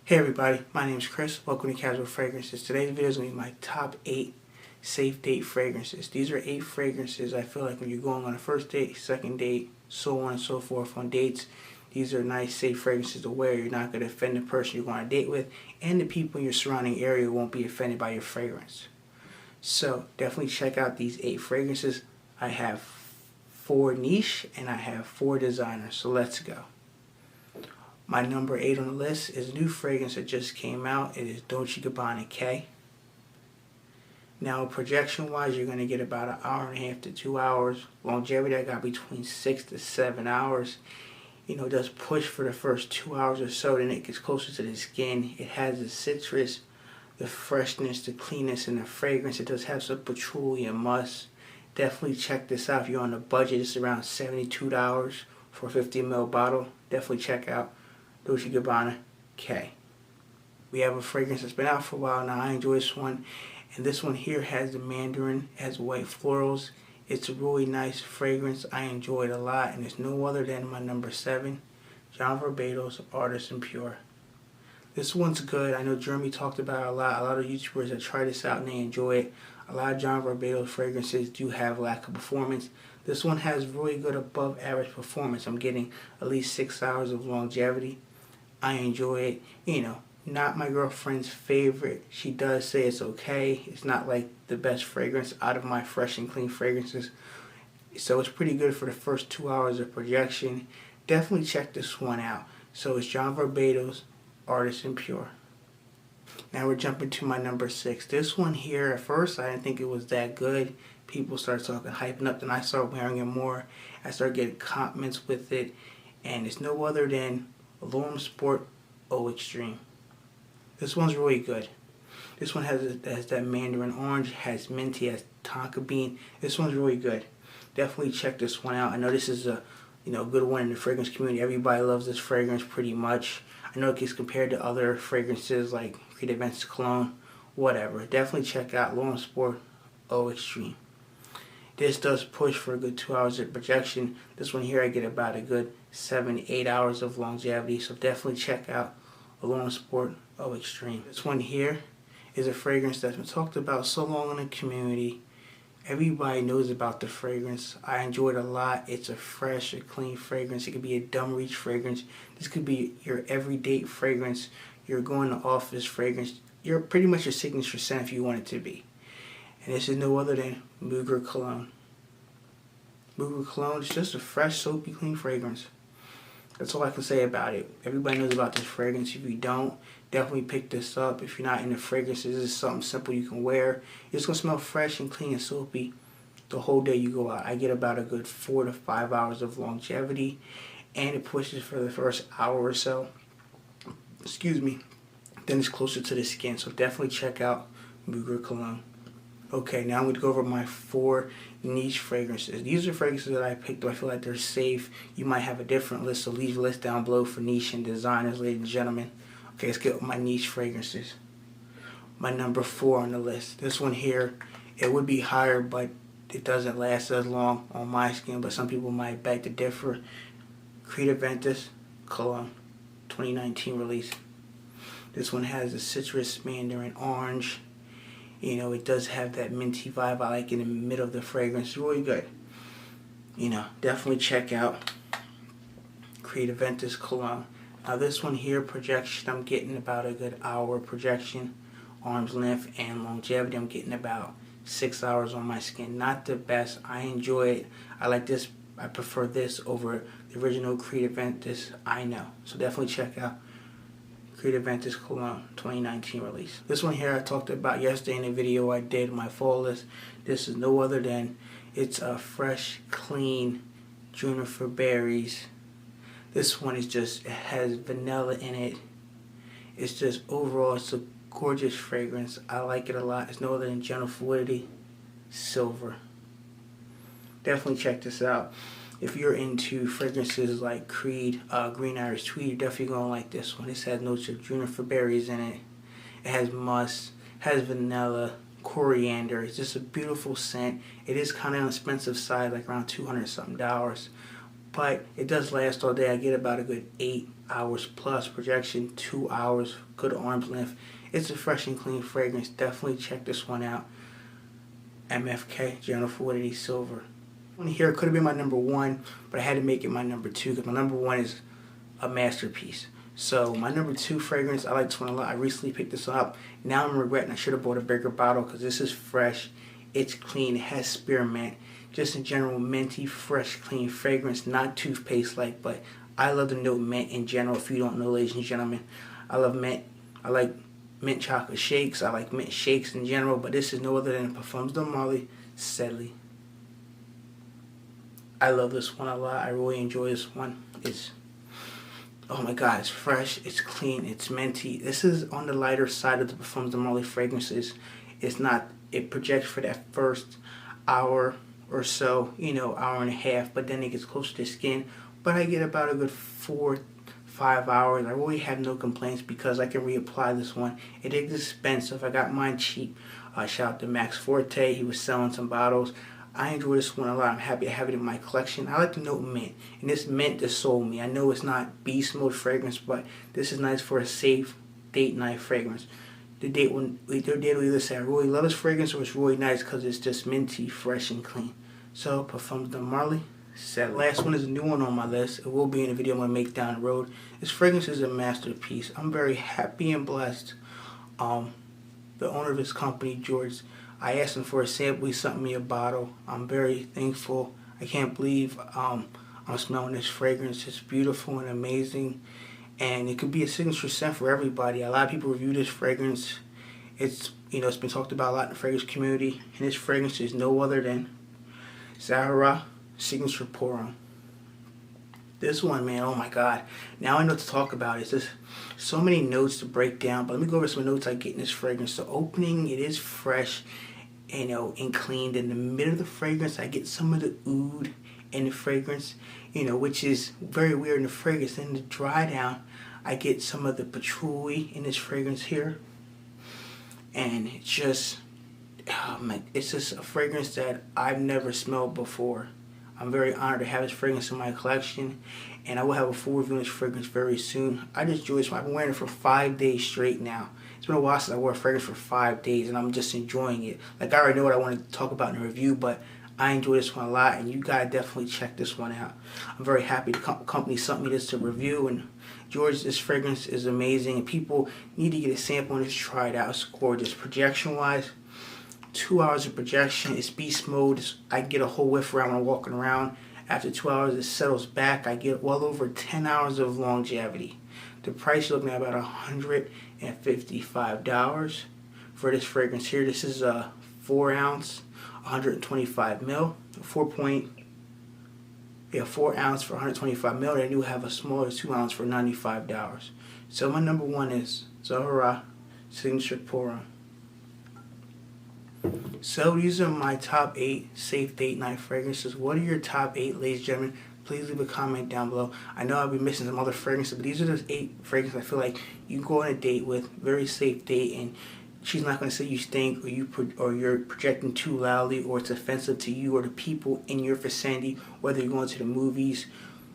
Hey everybody, my name is Chris. Welcome to Casual Fragrances. Today's video is going to be my top 8 safe date fragrances. These are 8 fragrances I feel like when you're going on a first date, second date, so on and so forth on dates, these are nice safe fragrances to wear. You're not going to offend the person you're going on a date with, and the people in your surrounding area won't be offended by your fragrance. So definitely check out these 8 fragrances. I have 4 niche and I have 4 designer. So let's go. My number 8 on the list is a new fragrance that just came out. It is Dolce & Gabbana K. Now, projection-wise, you're going to get about an hour and a half to 2 hours. Longevity, I got between 6 to 7 hours. It does push for the first 2 hours or so, then it gets closer to the skin. It has the citrus, the freshness, the cleanness, and the fragrance. It does have some patchouli and musk. Definitely check this out. If you're on a budget, it's around $72 for a 50 ml bottle. Definitely check out Dolce & Gabbana K. We have a fragrance that's been out for a while now. I enjoy this one. And this one here has the mandarin, has white florals. It's a really nice fragrance. I enjoy it a lot. And it's no other than my number 7, John Varvatos Artisan Pure. This one's good. I know Jeremy talked about it a lot. A lot of YouTubers that try this out and they enjoy it. A lot of John Varvatos fragrances do have lack of performance. This one has really good above average performance. I'm getting at least 6 hours of longevity. I enjoy it. Not my girlfriend's favorite. She does say it's okay. It's not like the best fragrance out of my fresh and clean fragrances. So it's pretty good for the first 2 hours of projection. Definitely check this one out. So it's John Varvatos Artisan Pure. Now we're jumping to my number 6. This one here, at first I didn't think it was that good. People started talking, hyping up, then I started wearing it more. I started getting compliments with it. And it's no other than L'Homme Sport Eau Extreme. This one's really good. This one has that mandarin orange, has minty, has tonka bean. This one's really good. Definitely check this one out. I know this is a good one in the fragrance community. Everybody loves this fragrance pretty much. I know it gets compared to other fragrances like Ventus Cologne, whatever. Definitely check out L'Homme Sport Eau Extreme. This does push for a good 2 hours of projection. This one here I get about a good 7 to 8 hours of longevity. So definitely check out L'Homme Sport Eau Extreme. This one here is a fragrance that's been talked about so long in the community. Everybody knows about the fragrance. I enjoy it a lot. It's a fresh, a clean fragrance. It could be a dumb reach fragrance. This could be your everyday fragrance. You're going to office fragrance. You're pretty much your signature scent if you want it to be. And this is no other than Goober Cologne. Goober Cologne is just a fresh, soapy, clean fragrance. That's all I can say about it. Everybody knows about this fragrance. If you don't, definitely pick this up. If you're not into fragrances, this is something simple you can wear. It's going to smell fresh and clean and soapy the whole day you go out. I get about a good 4 to 5 hours of longevity, and it pushes for the first hour or so. Excuse me. Then it's closer to the skin, so definitely check out Goober Cologne. Okay, now I'm going to go over my 4 niche fragrances. These are fragrances that I picked up. I feel like they're safe. You might have a different list, so leave a list down below for niche and designers, ladies and gentlemen. Okay, let's get with my niche fragrances. My number 4 on the list. This one here, it would be higher, but it doesn't last as long on my skin, but some people might beg to differ. Ventus Cologne, 2019 release. This one has a citrus, mandarin orange. It does have that minty vibe I like in the middle of the fragrance. It's really good. Definitely check out Ventus Cologne. Now this one here, projection, I'm getting about a good hour projection, arm's length, and longevity. I'm getting about 6 hours on my skin. Not the best. I enjoy it. I like this. I prefer this over the original Ventus. I know. So definitely check out Ventus Cologne 2019 release. This one here I talked about yesterday in the video I did, my fall list. This is no other than, it's a fresh, clean juniper berries. This one is just, it has vanilla in it. It's just, overall, it's a gorgeous fragrance. I like it a lot. It's no other than Gentle Fluidity Silver. Definitely check this out. If you're into fragrances like Creed, Green Irish Tweed, you're definitely going to like this one. This has notes of juniper berries in it. It has musk, has vanilla, coriander. It's just a beautiful scent. It is kind of on the expensive side, like around $200 something. but it does last all day. I get about a good 8 hours plus projection, 2 hours, good arm's length. It's a fresh and clean fragrance. Definitely check this one out. MFK, General Fluidity Silver. One here could have been my number one, but I had to make it my number two because my number one is a masterpiece. So my number two fragrance, I like this one a lot. I recently picked this up. Now I'm regretting I should have bought a bigger bottle because this is fresh. It's clean. It has spearmint. Just in general, minty, fresh, clean fragrance. Not toothpaste-like, but I love the note mint in general. If you don't know, ladies and gentlemen, I love mint. I like mint chocolate shakes. I like mint shakes in general, but this is no other than Parfums de Marly Sedley. I love this one a lot. I really enjoy this one. It's, oh my god, it's fresh, it's clean, it's minty. This is on the lighter side of the Parfums de Marly fragrances. It's not, it projects for that first hour or so, you know, hour and a half, but then it gets closer to skin. But I get about a good 4-5 hours. I really have no complaints because I can reapply this one. It is expensive. I got mine cheap. Shout out to Max Forte. He was selling some bottles. I enjoy this one a lot. I'm happy I have it in my collection. I like the note mint, and this mint just sold me. I know it's not beast mode fragrance, but this is nice for a safe date night fragrance. The date will either say I really love this fragrance or it's really nice because it's just minty, fresh, and clean. So Parfums de Marly Sedley. Last one is a new one on my list. It will be in a video I'm going to make down the road. This fragrance is a masterpiece. I'm very happy and blessed. The owner of this company, George, I asked him for a sample. He sent me a bottle. I'm very thankful. I can't believe I'm smelling this fragrance. It's beautiful and amazing. And it could be a signature scent for everybody. A lot of people review this fragrance. It's, you know, it's been talked about a lot in the fragrance community. And this fragrance is no other than Zara Singapura. This one, man, oh my god. Now I know what to talk about. It's just so many notes to break down. But let me go over some notes I get in this fragrance. The opening, it is fresh, you know, and cleaned. In the middle of the fragrance, I get some of the oud in the fragrance, you know, which is very weird in the fragrance. In the dry down, I get some of the patchouli in this fragrance here. And it's just, oh man, it's just a fragrance that I've never smelled before. I'm very honored to have this fragrance in my collection, and I will have a full review of this fragrance very soon. I just enjoy this one. I've been wearing it for 5 days straight now. It's been a while since I wore a fragrance for 5 days, and I'm just enjoying it. Like, I already know what I want to talk about in the review, but I enjoy this one a lot, and you gotta definitely check this one out. I'm very happy the company sent me this to review, and George, this fragrance is amazing, and people need to get a sample and just try it out. It's gorgeous. Projection-wise, 2 hours of projection. It's beast mode. I get a whole whiff around when I'm walking around. After 2 hours, it settles back. I get well over 10 hours of longevity. The price, you're looking at about $155 for this fragrance here. This is a 4 ounce, 125 mil, 4 ounce for 125 mil. They do have a smaller 2 ounce for $95. So my number one is Zara Singapura. So these are my top 8 safe date night fragrances. What are your top 8, ladies and gentlemen? Please leave a comment down below. I know I'll be missing some other fragrances, but these are the 8 fragrances I feel like you can go on a date with. Very safe date, and she's not going to say you stink or you're projecting too loudly or it's offensive to you or the people in your vicinity, whether you're going to the movies,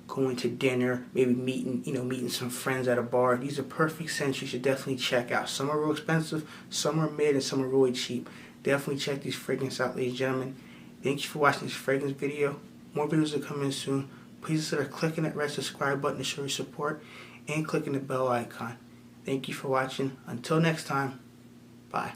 going to dinner, maybe meeting some friends at a bar. These are perfect scents you should definitely check out. Some are real expensive, some are mid, and some are really cheap. Definitely check these fragrances out, ladies and gentlemen. Thank you for watching this fragrance video. More videos are coming soon. Please consider clicking that red subscribe button to show your support and clicking the bell icon. Thank you for watching. Until next time, bye.